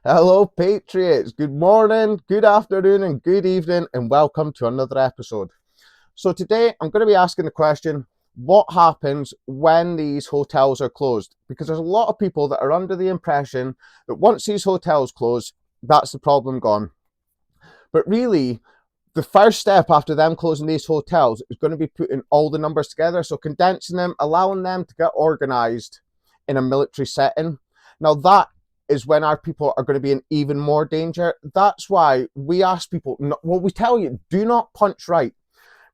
Hello, Patriots. Good morning, good afternoon, and good evening, and welcome to another episode. So, today I'm going to be asking the question, what happens when these hotels are closed? Because there's a lot of people that are under the impression that once these hotels close, that's the problem gone. But really, the first step after them closing these hotels is going to be putting all the numbers together. So, condensing them, allowing them to get organized in a military setting. Now, that is when our people are going to be in even more danger. That's why we ask people, well, we tell you, do not punch right,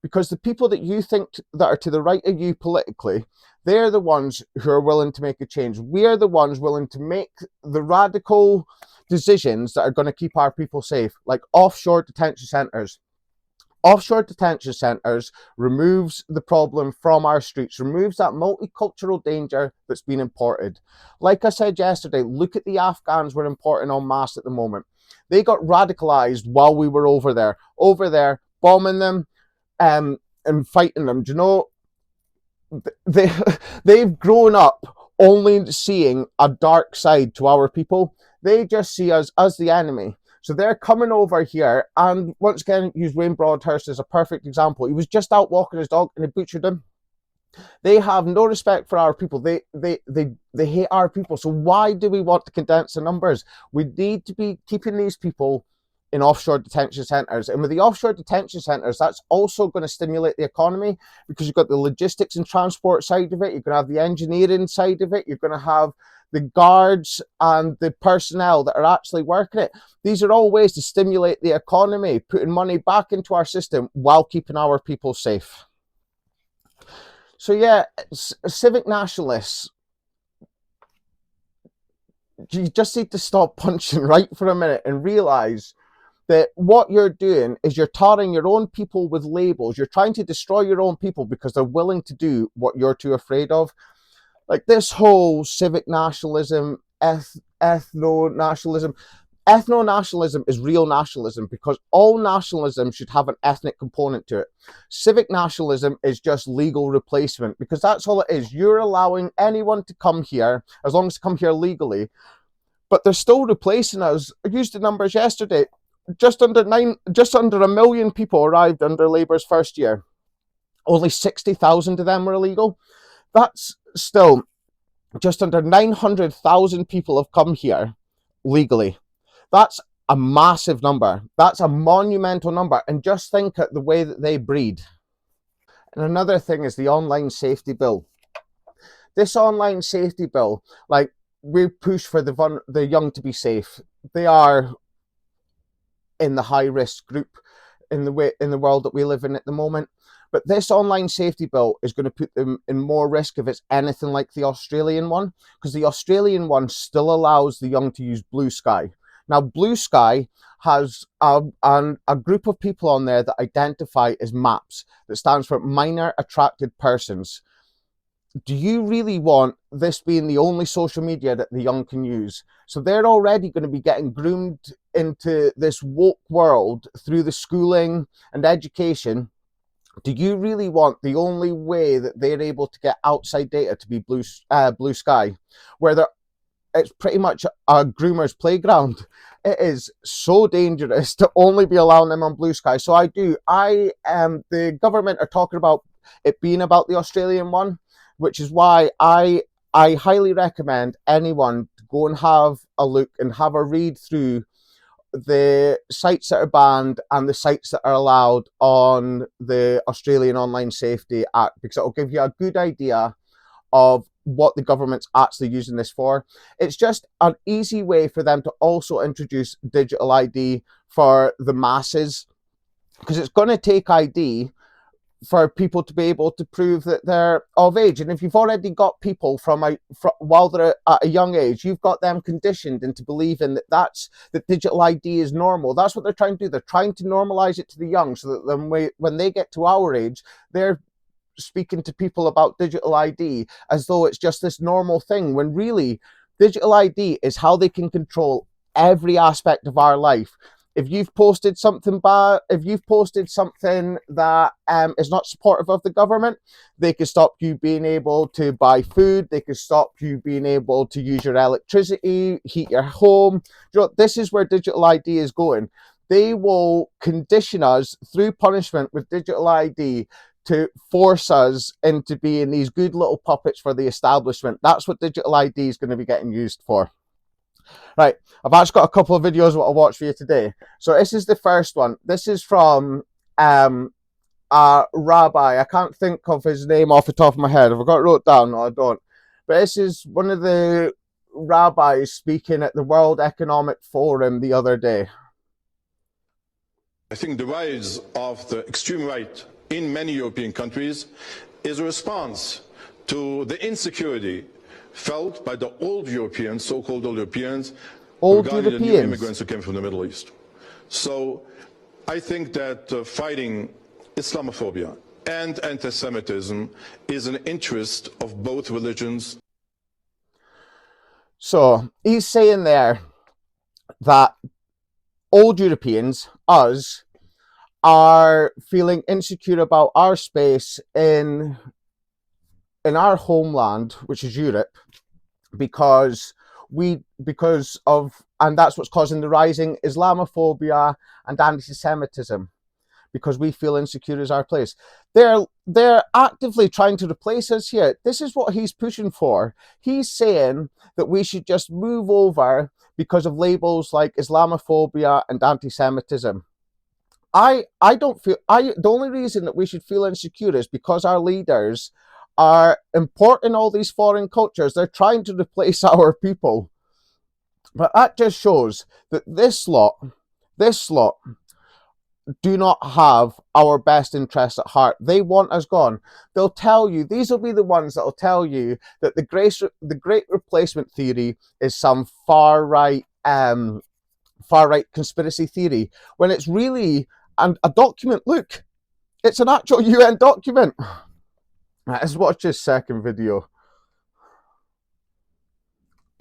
because the people that you think that are to the right of you politically, they're the ones who are willing to make a change. We are the ones willing to make the radical decisions that are going to keep our people safe, like offshore detention centres. Offshore detention centres removes the problem from our streets, removes that multicultural danger that's been imported. Like I said yesterday, look at the Afghans we're importing en masse at the moment. They got radicalised while we were over there, bombing them and fighting them. Do you know, they, they've grown up only seeing a dark side to our people. They just see us as the enemy. So they're coming over here, and once again, use Wayne Broadhurst as a perfect example. He was just out walking his dog, and they butchered him. They have no respect for our people. They hate our people. So why do we want to condense the numbers? We need to be keeping these people in offshore detention centres. And with the offshore detention centres, that's also going to stimulate the economy, because you've got the logistics and transport side of it. You're going to have the engineering side of it. You're going to have the guards and the personnel that are actually working it. These are all ways to stimulate the economy, putting money back into our system while keeping our people safe. So yeah, civic nationalists, you just need to stop punching right for a minute and realise that what you're doing is you're tarring your own people with labels. You're trying to destroy your own people because they're willing to do what you're too afraid of. Like this whole civic nationalism, ethno-nationalism. Ethno-nationalism is real nationalism, because all nationalism should have an ethnic component to it. Civic nationalism is just legal replacement, because that's all it is. You're allowing anyone to come here, as long as they come here legally, but they're still replacing us. I used the numbers yesterday. Just under a million people arrived under Labour's first year. Only 60,000 of them were illegal. That's still just under 900,000 people have come here legally. That's a massive number. That's a monumental number. And just think at the way that they breed. And another thing is the online safety bill. This online safety bill, like, we push for the young to be safe. They are in the high risk group in the world that we live in at the moment. But this online safety bill is going to put them in more risk if it's anything like the Australian one, because the Australian one still allows the young to use BlueSky. Now, BlueSky has a group of people on there that identify as MAPS, that stands for Minor Attracted Persons. Do you really want this being the only social media that the young can use? So they're already going to be getting groomed into this woke world through the schooling and education. Do you really want the only way that they're able to get outside data to be BlueSky, where it's pretty much a groomer's playground? It is so dangerous to only be allowing them on BlueSky. So the government are talking about it being about the Australian one, which is why I highly recommend anyone to go and have a look and have a read through the sites that are banned and the sites that are allowed on the Australian Online Safety Act, because it'll give you a good idea of what the government's actually using this for. It's just an easy way for them to also introduce digital ID for the masses, because it's going to take ID for people to be able to prove that they're of age. And if you've already got people while they're at a young age, you've got them conditioned into believing that digital ID is normal. That's what they're trying to do. They're trying to normalize it to the young, so that when they get to our age, they're speaking to people about digital ID as though it's just this normal thing, when really digital ID is how they can control every aspect of our life. if you've posted something bad, if you've posted something that is not supportive of the government, they can stop you being able to buy food. They can stop you being able to use your electricity, heat your home. You know, this is where digital ID is going. They will condition us through punishment with digital ID to force us into being these good little puppets for the establishment. That's what digital ID is going to be getting used for. Right, I've actually got a couple of videos what I'll watch for you today. So this is the first one. This is from a rabbi. I can't think of his name off the top of my head. Have I got it wrote down? No, I don't. But this is one of the rabbis speaking at the World Economic Forum the other day. I think the rise of the extreme right in many European countries is a response to the insecurity felt by the old Europeans, so-called old Europeans, regarding the new immigrants who came from the Middle East. So I think that fighting Islamophobia and anti-Semitism is an interest of both religions. So he's saying there that old Europeans, us, are feeling insecure about our space in our homeland, which is Europe, because that's what's causing the rising Islamophobia and anti-Semitism, because we feel insecure as our place. They're actively trying to replace us here. This is what he's pushing for. He's saying that we should just move over because of labels like Islamophobia and anti-Semitism. The only reason that we should feel insecure is because our leaders are importing all these foreign cultures. They're trying to replace our people. But that just shows that this lot do not have our best interests at heart. They want us gone. They'll tell you, these will be the ones that will tell you that the great replacement theory is some far right conspiracy theory, when it's really a document. Look, it's an actual UN document. Let's watch this second video.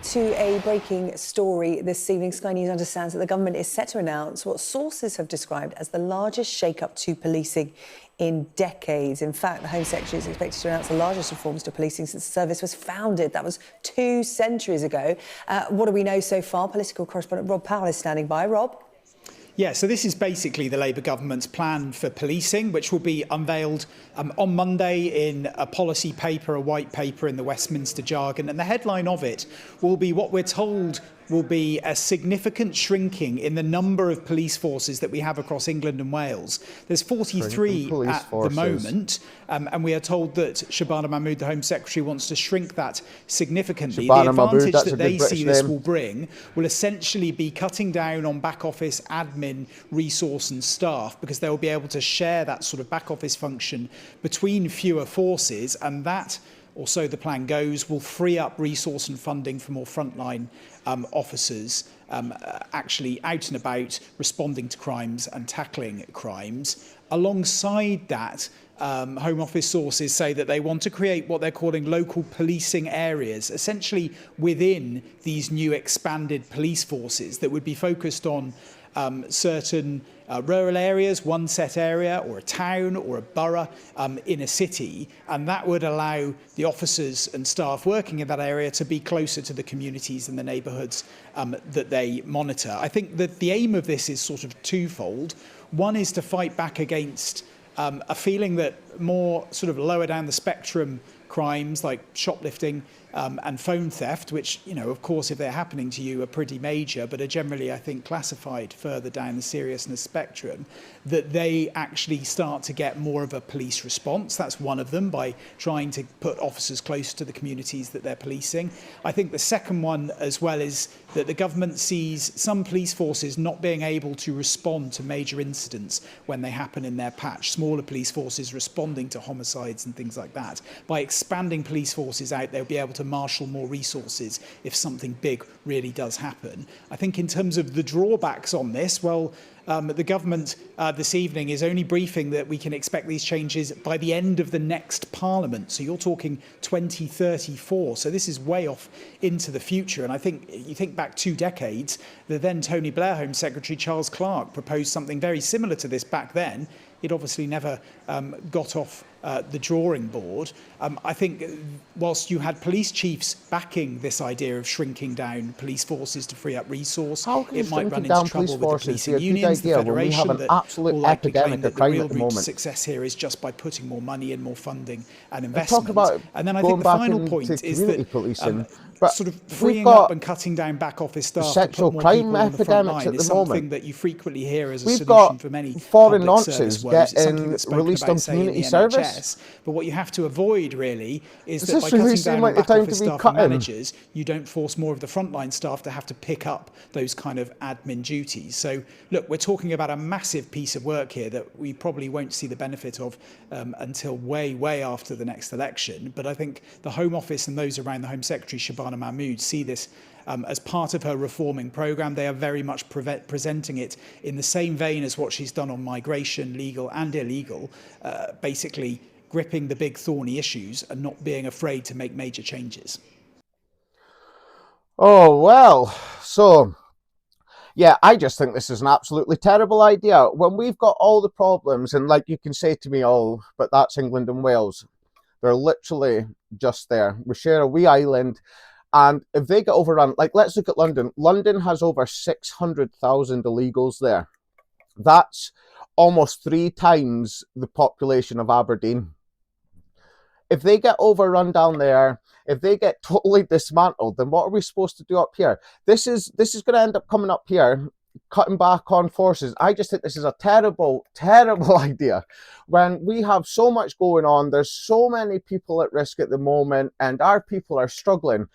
To a breaking story this evening, Sky News understands that the government is set to announce what sources have described as the largest shake-up to policing in decades. In fact, the Home Secretary is expected to announce the largest reforms to policing since the service was founded. That was 2 centuries ago. What do we know so far? Political correspondent Rob Powell is standing by. Rob? Yeah, so this is basically the Labour government's plan for policing, which will be unveiled on Monday in a policy paper, a white paper in the Westminster jargon. And the headline of it will be what we're told will be a significant shrinking in the number of police forces that we have across England and Wales. There's 43 at the moment, and we are told that Shabana Mahmood, the Home Secretary, wants to shrink that significantly. The advantage that they see this will bring will essentially be cutting down on back office admin resource and staff, because they will be able to share that sort of back office function between fewer forces, and that, or so the plan goes, will free up resource and funding for more frontline officers actually out and about responding to crimes and tackling crimes. Alongside that, Home Office sources say that they want to create what they're calling local policing areas, essentially within these new expanded police forces that would be focused on certain rural areas, one set area, or a town or a borough in a city, and that would allow the officers and staff working in that area to be closer to the communities and the neighbourhoods that they monitor. I think that the aim of this is sort of twofold. One is to fight back against a feeling that more sort of lower down the spectrum crimes like shoplifting and phone theft, which, you know, of course, if they're happening to you, are pretty major, but are generally, I think, classified further down the seriousness spectrum, that they actually start to get more of a police response. That's one of them, by trying to put officers close to the communities that they're policing. I think the second one as well is that the government sees some police forces not being able to respond to major incidents when they happen in their patch, smaller police forces responding to homicides and things like that. By expanding police forces out, they'll be able to to marshal more resources if something big really does happen. I think in terms of the drawbacks on this, well, the government this evening is only briefing that we can expect these changes by the end of the next Parliament. So you're talking 2034. So this is way off into the future. And I think you think back 2 decades, the then Tony Blair Home Secretary Charles Clarke proposed something very similar to this back then. It obviously never got off the drawing board. I think whilst you had police chiefs backing this idea of shrinking down police forces to free up resource, it might run into trouble with the policing unions, the federation, that will likely claim that the real route to success here is just by putting more money in, more funding and investment. And then I think the final point is that sort of freeing up and cutting down back office staff to put more people on the front line is something that you frequently hear as a solution for many foreign public nonsense service woes. It's something getting that's spoken released about, on say, in the community NHS. service. But what you have to avoid really is Does that by this really cutting seem down like on the back time to office be staff and cutting? managers, you don't force more of the frontline staff to have to pick up those kind of admin duties. So look, we're talking about a massive piece of work here that we probably won't see the benefit of until way after the next election. But I think the Home Office and those around the Home Secretary, Shabana Mahmood, see this as part of her reforming programme. They are very much presenting it in the same vein as what she's done on migration, legal and illegal, basically gripping the big thorny issues and not being afraid to make major changes. Oh, well, so, yeah, I just think this is an absolutely terrible idea. When we've got all the problems, and like you can say to me, oh, but that's England and Wales. They're literally just there. We share a wee island. And if they get overrun, like let's look at London. London has over 600,000 illegals there. That's almost 3 times the population of Aberdeen. If they get overrun down there, if they get totally dismantled, then what are we supposed to do up here? This is going to end up coming up here, cutting back on forces. I just think this is a terrible idea. When we have so much going on, there's so many people at risk at the moment, and our people are struggling.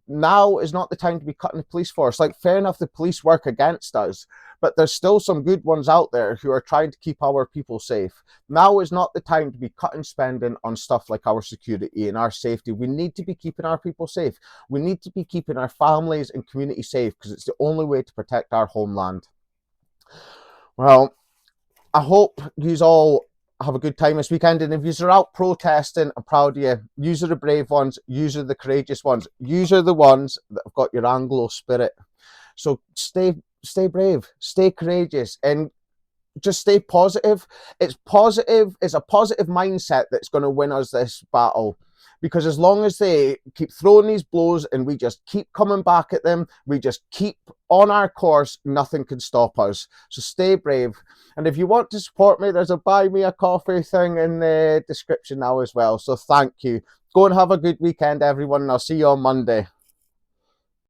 Now is not the time to be cutting the police force. Like, fair enough, the police work against us, but there's still some good ones out there who are trying to keep our people safe. Now is not the time to be cutting spending on stuff like our security and our safety. We need to be keeping our people safe. We need to be keeping our families and community safe, because it's the only way to protect our homeland. Well, I hope you all have a good time this weekend, and if you're out protesting, I'm proud of you. Yous are the brave ones, yous are the courageous ones, yous are the ones that have got your Anglo spirit. So stay brave, stay courageous, and just stay positive. It's a positive mindset that's going to win us this battle. Because as long as they keep throwing these blows and we just keep coming back at them, we just keep on our course, nothing can stop us. So stay brave. And if you want to support me, there's a buy me a coffee thing in the description now as well. So thank you. Go and have a good weekend, everyone, and I'll see you on Monday.